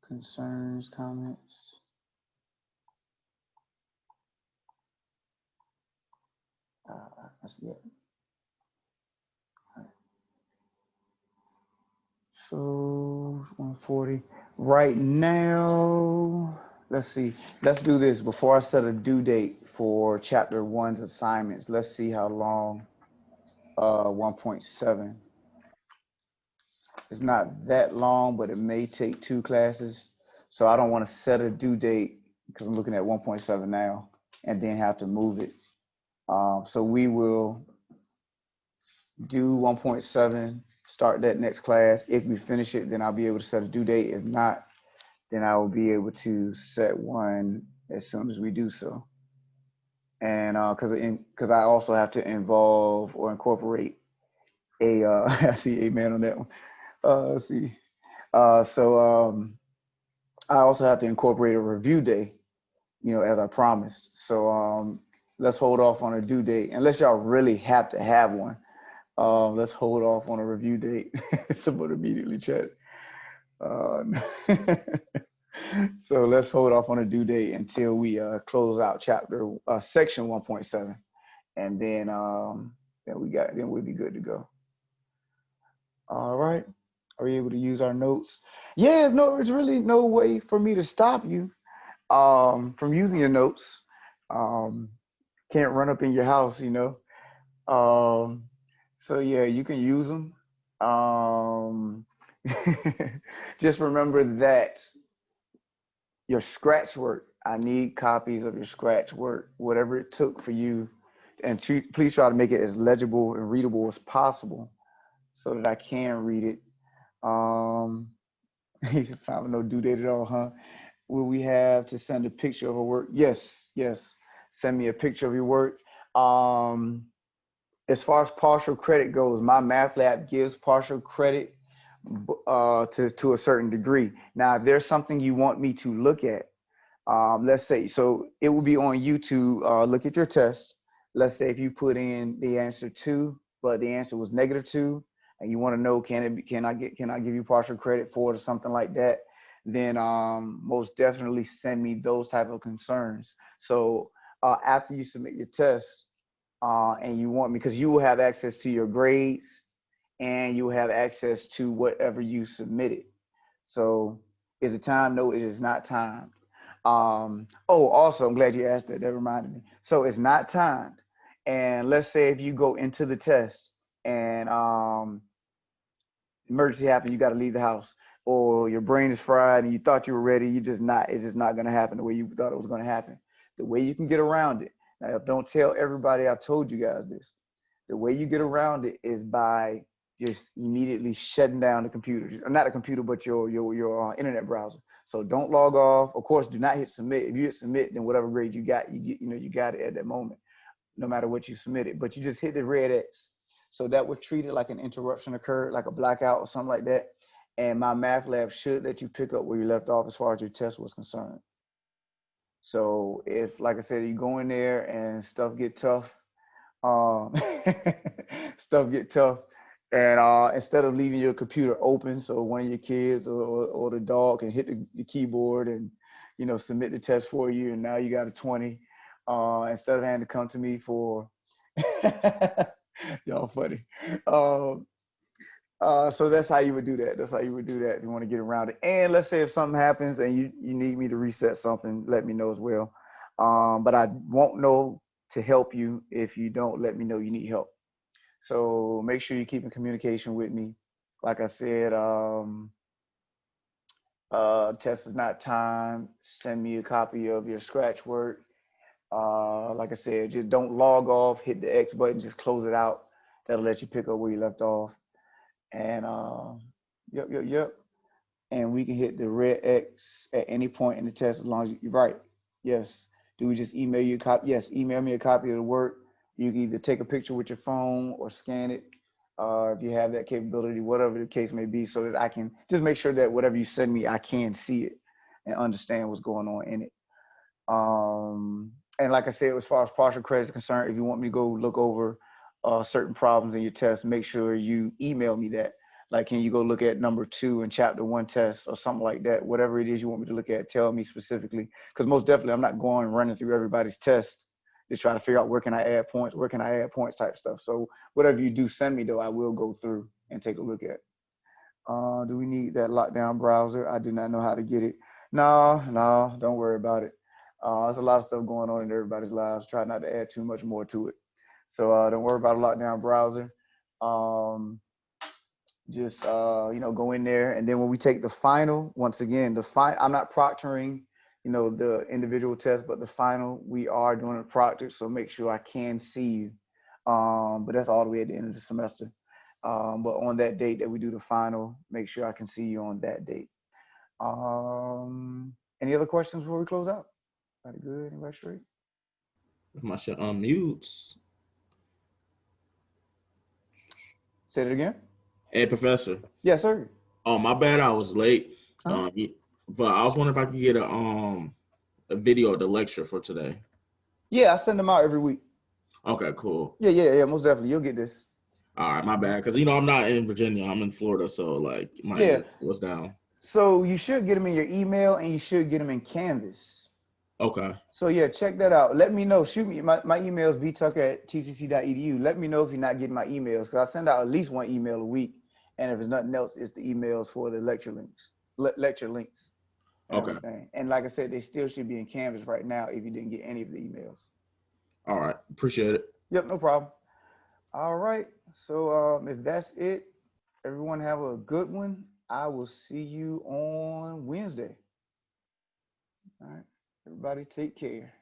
concerns, comments. That's good. So 140 right now. Let's see. Let's do this before I set a due date for chapter 1's assignments. Let's see how long 1.7. It's not that long, but it may take 2 classes. So I don't want to set a due date because I'm looking at 1.7 now and then have to move it. So we will do 1.7, start that next class. If we finish it, then I'll be able to set a due date. If not, then I will be able to set one as soon as we do so. And because I also have to involve or incorporate a, I see amen on that one. Let's see. So I also have to incorporate a review day, as I promised. So let's hold off on a due date, unless y'all really have to have one. Let's hold off on a review date. Someone immediately chat. So let's hold off on a due date until we close out section 1.7, and then we'll be good to go. All right. Are you able to use our notes? Yeah, it's really no way for me to stop you from using your notes. Can't run up in your house, So yeah, you can use them. Just remember that your scratch work, I need copies of your scratch work, whatever it took for you. And please try to make it as legible and readable as possible so that I can read it. He's found no due date at all, huh? Will we have to send a picture of a work? Yes. Send me a picture of your work. As far as partial credit goes, my math lab gives partial credit to a certain degree. Now, if there's something you want me to look at, let's say, so it will be on you to look at your test. Let's say if you put in the answer 2, but the answer was -2, and you want to know, can I give you partial credit for it or something like that, then most definitely send me those type of concerns. So after you submit your test, and you want me, because you will have access to your grades and you will have access to whatever you submitted. So is it time? No, it is not timed. Also, I'm glad you asked that. That reminded me. So it's not timed. And let's say if you go into the test and emergency happened, you got to leave the house, or your brain is fried and you thought you were ready, it's just not going to happen the way you thought it was going to happen. The way you can get around it, now don't tell everybody I told you guys this. The way you get around it is by just immediately shutting down the computer, not a computer, but your internet browser. So don't log off. Of course, do not hit submit. If you hit submit, then whatever grade you got, you got it at that moment, no matter what you submitted. But you just hit the red X. So that would treat it like an interruption occurred, like a blackout or something like that. And my math lab should let you pick up where you left off as far as your test was concerned. So if, like I said, you go in there and stuff get tough, stuff get tough, and instead of leaving your computer open so one of your kids or the dog can hit the keyboard and submit the test for you, and now you got a 20, instead of having to come to me for y'all funny. So that's how you would do that. That's how you would do that if you want to get around it. And let's say if something happens and you need me to reset something, let me know as well. But I won't know to help you if you don't let me know you need help. So make sure you keep in communication with me. Like I said, test is not timed. Send me a copy of your scratch work. Like I said, just don't log off, hit the X button, just close it out. That'll let you pick up where you left off. And yep. And we can hit the red X at any point in the test as long as you're right. Yes. Do we just email you a copy? Yes, email me a copy of the work. You can either take a picture with your phone or scan it, if you have that capability, whatever the case may be, so that I can just make sure that whatever you send me, I can see it and understand what's going on in it. And like I said, as far as partial credit is concerned, if you want me to go look over certain problems in your test, make sure you email me that. Like, can you go look at number 2 in chapter 1 test or something like that? Whatever it is you want me to look at, tell me specifically. Because most definitely, I'm not going running through everybody's test to try to figure out where can I add points type stuff. So whatever you do send me, though, I will go through and take a look at. Do we need that lockdown browser? I do not know how to get it. No, don't worry about it. There's a lot of stuff going on in everybody's lives. Try not to add too much more to it. So don't worry about a lockdown browser. Just go in there, and then when we take the final, once again, I'm not proctoring, the individual test, but the final we are doing a proctor. So make sure I can see you. But that's all the way at the end of the semester. But on that date that we do the final, make sure I can see you on that date. Any other questions before we close out? Everybody good? Anybody straight? My shit unmutes. Say it again. Hey, Professor. Yes, sir. Oh, my bad. I was late. Uh-huh. But I was wondering if I could get a video of the lecture for today. Yeah, I send them out every week. Okay, cool. Yeah, most definitely. You'll get this. All right, my bad. Because, I'm not in Virginia. I'm in Florida. So, like, my internet was down. So you should get them in your email, and you should get them in Canvas. Okay. So, yeah, check that out. Let me know. Shoot me. My email is vtucker@tcc.edu. Let me know if you're not getting my emails, because I send out at least one email a week. And if it's nothing else, it's the emails for the lecture links. And okay. everything. And like I said, they still should be in Canvas right now if you didn't get any of the emails. All right. Appreciate it. Yep, no problem. All right. So if that's it, everyone have a good one. I will see you on Wednesday. All right. Everybody take care.